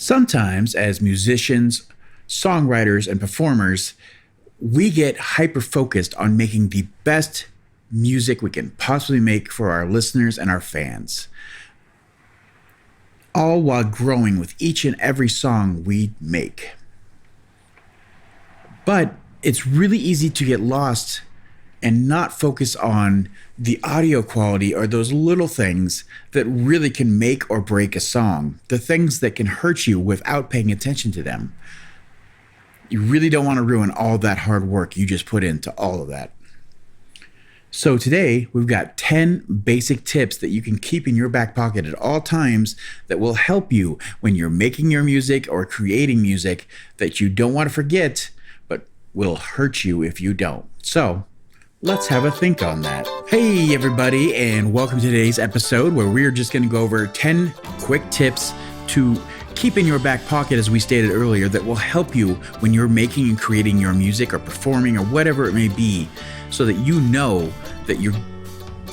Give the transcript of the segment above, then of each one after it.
Sometimes, as musicians, songwriters, and performers, we get hyper focused on making the best music we can possibly make for our listeners and our fans, all while growing with each and every song we make. But it's really easy to get lost and not focus on the audio quality or those little things that really can make or break a song, the things that can hurt you without paying attention to them. You really don't want to ruin all that hard work you just put into all of that. So today we've got 10 basic tips that you can keep in your back pocket at all times that will help you when you're making your music or creating music that you don't want to forget, but will hurt you if you don't. So let's have a think on that. Hey everybody, and welcome to today's episode where we're just going to go over 10 quick tips to keep in your back pocket, as we stated earlier, that will help you when you're making and creating your music or performing or whatever it may be, so that you know that your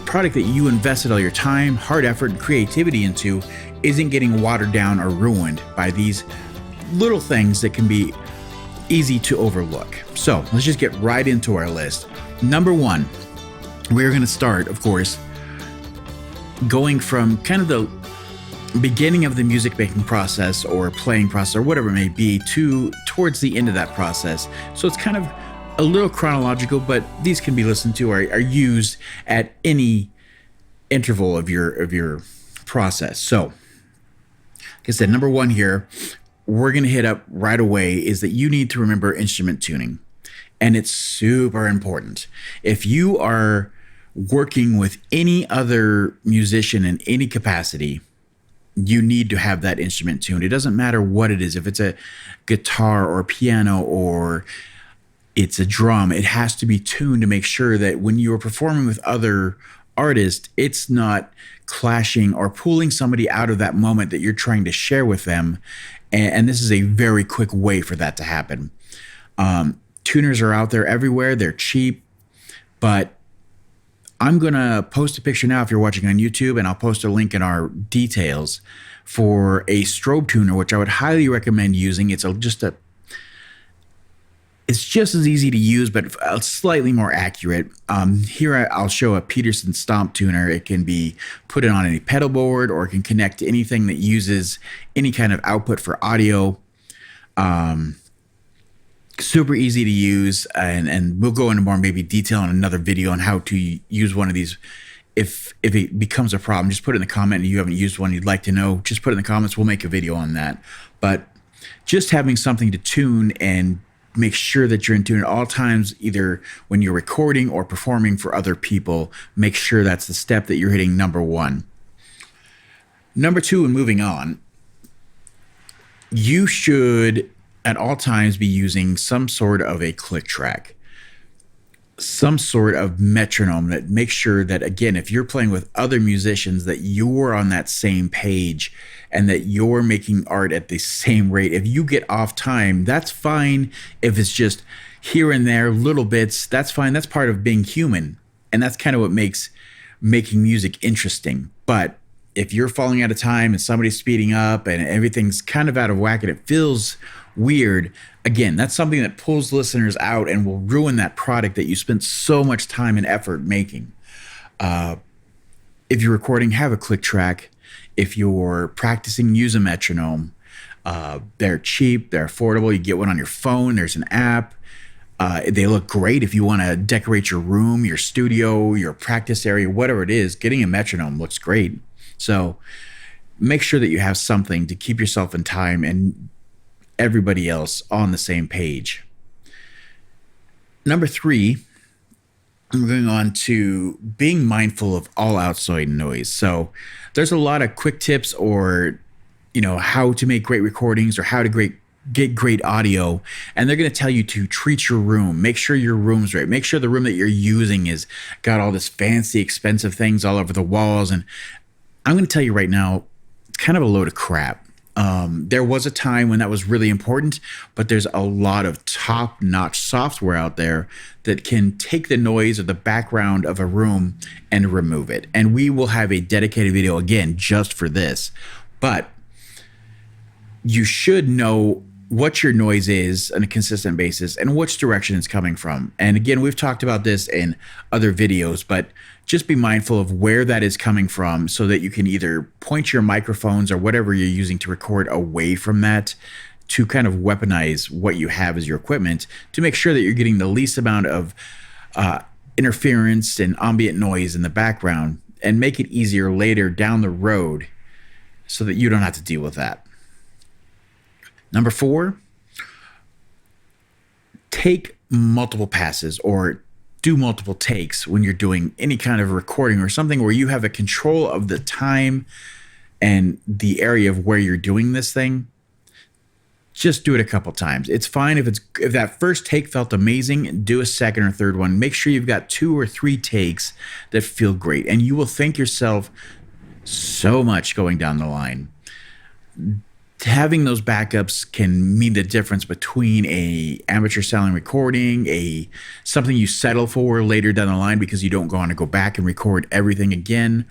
product that you invested all your time, hard effort, and creativity into isn't getting watered down or ruined by these little things that can be easy to overlook. So let's just get right into our list. Number one, we're going to start, of course, going from kind of the beginning of the music making process or playing process or whatever it may be towards the end of that process. So it's kind of a little chronological, but these can be listened to or are used at any interval of your process. So, like I said, number one here, we're going to hit up right away is that you need to remember instrument tuning. And it's super important. If you are working with any other musician in any capacity, you need to have that instrument tuned. It doesn't matter what it is. If it's a guitar or piano or it's a drum, it has to be tuned to make sure that when you're performing with other artists, it's not clashing or pulling somebody out of that moment that you're trying to share with them. And this is a very quick way for that to happen. Tuners are out there everywhere. They're cheap, but I'm going to post a picture now if you're watching on YouTube, and I'll post a link in our details for a strobe tuner, which I would highly recommend using. It's just as easy to use, but slightly more accurate. Here I'll show a Peterson stomp tuner. It can be put in on any pedal board, or it can connect to anything that uses any kind of output for audio. Super easy to use, and we'll go into more maybe detail in another video on how to use one of these. If it becomes a problem, just put it in the comment. And you haven't used one you'd like to know, just put it in the comments. We'll make a video on that. But just having something to tune and make sure that you're in tune at all times, either when you're recording or performing for other people, make sure that's the step that you're hitting, number one. Number two, and moving on, you should at all times be using some sort of a click track, some sort of metronome that makes sure that, again, if you're playing with other musicians, that you're on that same page and that you're making art at the same rate. If you get off time, that's fine. If it's just here and there, little bits, that's fine. That's part of being human. And that's kind of what makes making music interesting. But if you're falling out of time and somebody's speeding up and everything's kind of out of whack and it feels weird, again, that's something that pulls listeners out and will ruin that product that you spent so much time and effort making. If you're recording, have a click track. If you're practicing, use a metronome. They're cheap, they're affordable. You get one on your phone. There's an app. They look great if you want to decorate your room, your studio, your practice area, whatever it is. Getting a metronome looks great. So make sure that you have something to keep yourself in time and everybody else on the same page. Number three, I'm going on to being mindful of all outside noise. So there's a lot of quick tips, or how to make great recordings or how to get great audio, and they're going to tell you to treat your room, make sure your room's right, make sure the room that you're using is got all this fancy expensive things all over the walls. And I'm going to tell you right now, it's kind of a load of crap. There was a time when that was really important, but there's a lot of top-notch software out there that can take the noise or the background of a room and remove it. And we will have a dedicated video again just for this. But you should know what your noise is on a consistent basis and which direction it's coming from. And again, we've talked about this in other videos, but just be mindful of where that is coming from so that you can either point your microphones or whatever you're using to record away from that to kind of weaponize what you have as your equipment to make sure that you're getting the least amount of interference and ambient noise in the background and make it easier later down the road so that you don't have to deal with that. Number 4, take multiple passes or do multiple takes when you're doing any kind of recording or something where you have a control of the time and the area of where you're doing this thing. Just do it a couple times. It's fine if that first take felt amazing, do a second or third one. Make sure you've got 2 or 3 takes that feel great, and you will thank yourself so much going down the line. Having those backups can mean the difference between a amateur sounding recording, something you settle for later down the line because you don't want to go back and record everything again.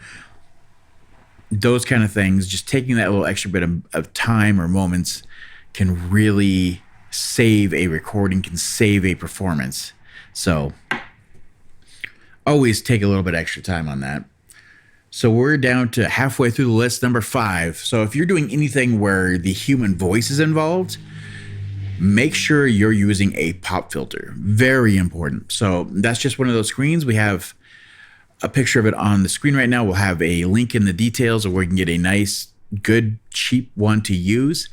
Those kind of things, just taking that little extra bit of time or moments can really save a recording, can save a performance. So always take a little bit extra time on that. So we're down to halfway through the list, number 5. So if you're doing anything where the human voice is involved, make sure you're using a pop filter. Very important. So that's just one of those screens. We have a picture of it on the screen right now. We'll have a link in the details of where you can get a nice, good, cheap one to use.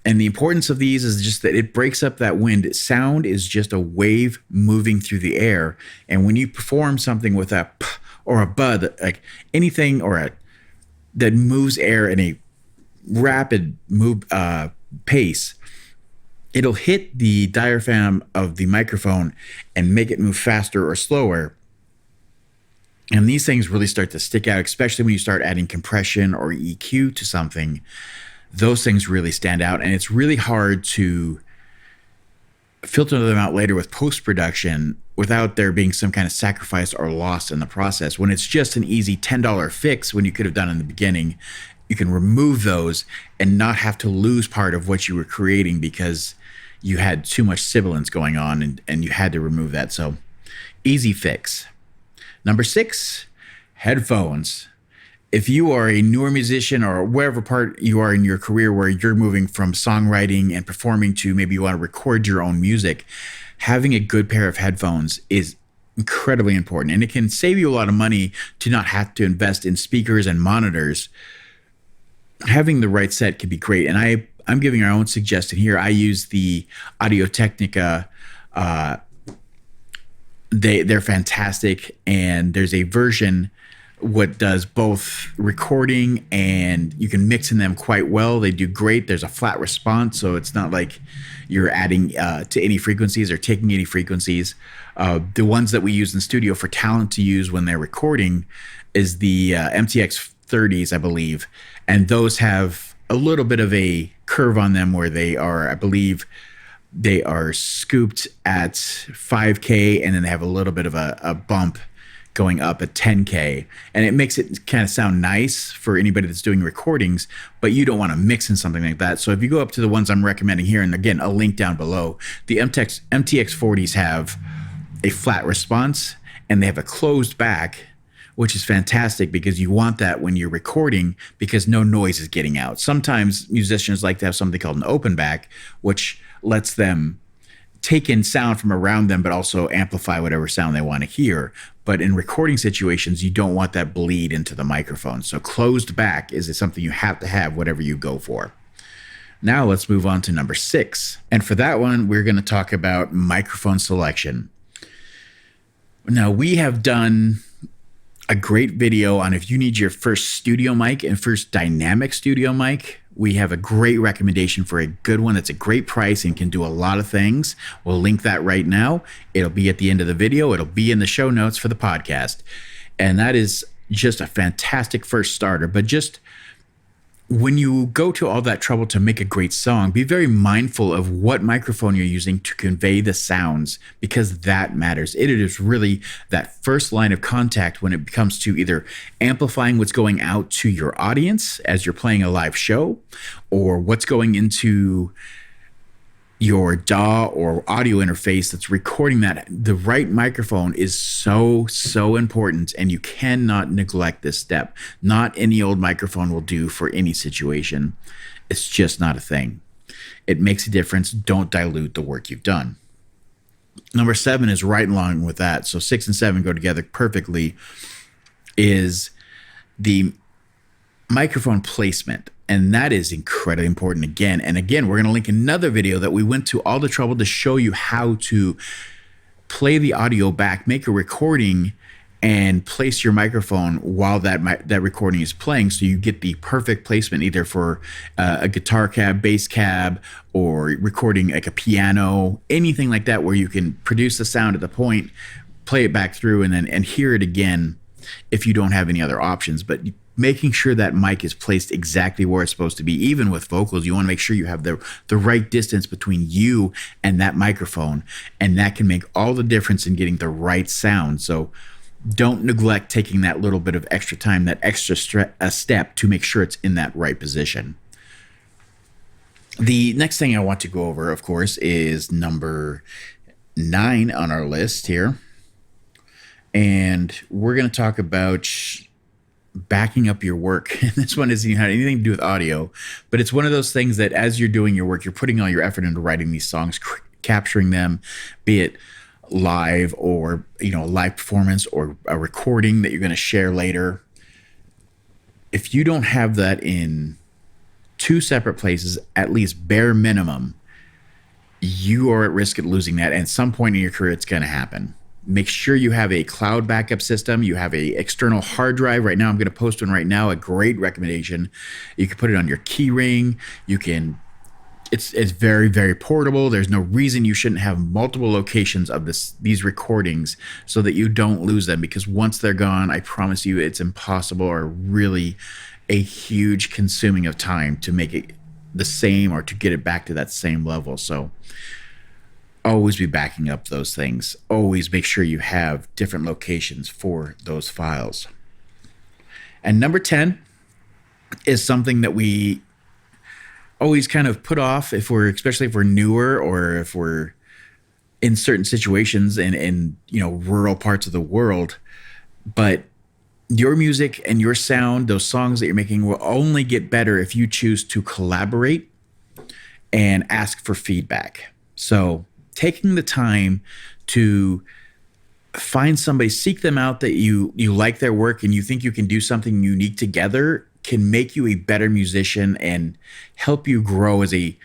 And the importance of these is just that it breaks up that wind. Sound is just a wave moving through the air. And when you perform something with a p or a bud, like anything that moves air in a rapid pace, it'll hit the diaphragm of the microphone and make it move faster or slower. And these things really start to stick out, especially when you start adding compression or EQ to something. Those things really stand out, and it's really hard to filter them out later with post-production without there being some kind of sacrifice or loss in the process. When it's just an easy $10 fix when you could have done in the beginning, you can remove those and not have to lose part of what you were creating because you had too much sibilance going on and you had to remove that. So easy fix. Number 6, headphones. If you are a newer musician or wherever part you are in your career where you're moving from songwriting and performing to maybe you want to record your own music, having a good pair of headphones is incredibly important. And it can save you a lot of money to not have to invest in speakers and monitors. Having the right set can be great. And I'm giving our own suggestion here. I use the Audio-Technica. They're fantastic. And there's a version what does both recording and you can mix in them quite well. They do great. There's a flat response, so it's not like you're adding to any frequencies or taking any frequencies. The ones that we use in studio for talent to use when they're recording is the MTX 30s, I believe. And those have a little bit of a curve on them where they are, I believe, they are scooped at 5K and then they have a little bit of a bump going up at 10K, and it makes it kind of sound nice for anybody that's doing recordings, but you don't want to mix in something like that. So if you go up to the ones I'm recommending here, and again, a link down below, the MTX 40s have a flat response and they have a closed back, which is fantastic because you want that when you're recording because no noise is getting out. Sometimes musicians like to have something called an open back, which lets them take in sound from around them, but also amplify whatever sound they want to hear. But in recording situations, you don't want that bleed into the microphone. So closed back is something you have to have whatever you go for. Now let's move on to number 6. And for that one, we're going to talk about microphone selection. Now we have done a great video on if you need your first studio mic and first dynamic studio mic. We have a great recommendation for a good one that's a great price and can do a lot of things. We'll link that right now. It'll be at the end of the video. It'll be in the show notes for the podcast. And that is just a fantastic first starter. But just when you go to all that trouble to make a great song, be very mindful of what microphone you're using to convey the sounds, because that matters. It is really that first line of contact when it comes to either amplifying what's going out to your audience as you're playing a live show, or what's going into your DAW or audio interface that's recording that. The right microphone is so important, and you cannot neglect this step. Not any old microphone will do for any situation. It's just not a thing. It makes a difference. Don't dilute the work you've done. Number 7 is right along with that. So 6 and 7 go together perfectly, is the microphone placement. And that is incredibly important again. And again, we're going to link another video that we went to all the trouble to show you how to play the audio back, make a recording, and place your microphone while that recording is playing, so you get the perfect placement, either for a guitar cab, bass cab, or recording like a piano, anything like that, where you can produce the sound at the point, play it back through, and hear it again if you don't have any other options. But making sure that mic is placed exactly where it's supposed to be. Even with vocals, you want to make sure you have the right distance between you and that microphone, and that can make all the difference in getting the right sound. So don't neglect taking that little bit of extra time, that extra step, to make sure it's in that right position. The next thing I want to go over, of course, is number 9 on our list here. And we're going to talk about backing up your work. This one doesn't even have anything to do with audio, but it's one of those things that as you're doing your work, you're putting all your effort into writing these songs, capturing them, be it live or, a live performance or a recording that you're going to share later. If you don't have that in 2 separate places, at least bare minimum, you are at risk of losing that. And at some point in your career, it's going to happen. Make sure you have a cloud backup system. You have a external hard drive. Right now, I'm going to post one right now, a great recommendation. You can put it on your key ring. You can, it's very, very portable. There's no reason you shouldn't have multiple locations of these recordings so that you don't lose them, because once they're gone, I promise you it's impossible, or really a huge consuming of time to make it the same or to get it back to that same level. So always be backing up those things. Always make sure you have different locations for those files. And number 10 is something that we always kind of put off, especially if we're newer, or if we're in certain situations in rural parts of the world. But your music and your sound, those songs that you're making, will only get better if you choose to collaborate and ask for feedback. So taking the time to find somebody, seek them out that you like their work and you think you can do something unique together, can make you a better musician and help you grow as a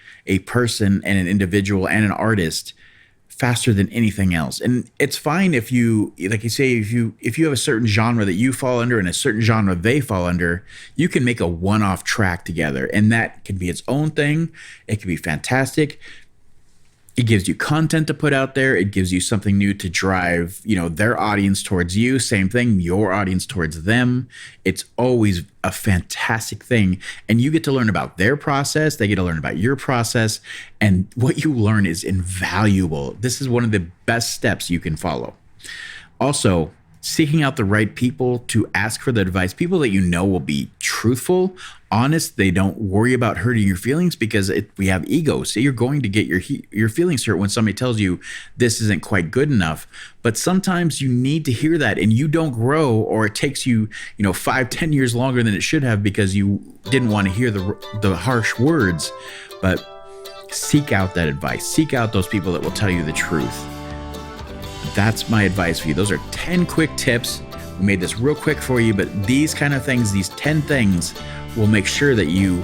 person and an individual and an artist faster than anything else. And it's fine if you, like you say, if you have a certain genre that you fall under and a certain genre they fall under, you can make a one-off track together, and that can be its own thing. It can be fantastic. It gives you content to put out there. It gives you something new to drive, their audience towards you. Same thing, your audience towards them. It's always a fantastic thing. And you get to learn about their process. They get to learn about your process. And what you learn is invaluable. This is one of the best steps you can follow. Also, seeking out the right people to ask for the advice, people that will be truthful, honest. They don't worry about hurting your feelings, because we have ego. So you're going to get your feelings hurt when somebody tells you this isn't quite good enough. But sometimes you need to hear that, and you don't grow, or it takes you 5-10 years longer than it should have because you didn't want to hear the harsh words. But seek out that advice. Seek out those people that will tell you the truth. That's my advice for you. Those are 10 quick tips. We made this real quick for you, but these kind of things, these 10 things, will make sure that you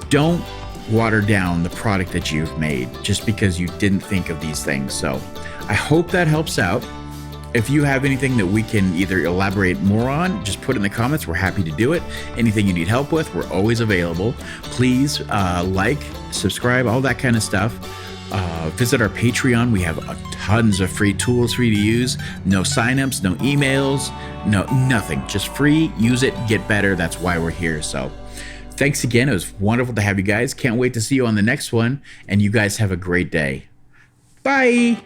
don't water down the product that you've made just because you didn't think of these things. So I hope that helps out. If you have anything that we can either elaborate more on, just put it in the comments. We're happy to do it. Anything you need help with, we're always available. Please like, subscribe, all that kind of stuff. Visit our Patreon. We have tons of free tools for you to use. No signups, no emails, nothing. Just free. Use it, get better. That's why we're here. So Thanks again. It was wonderful to have you guys. Can't wait to see you on the next one. And you guys have a great day. Bye.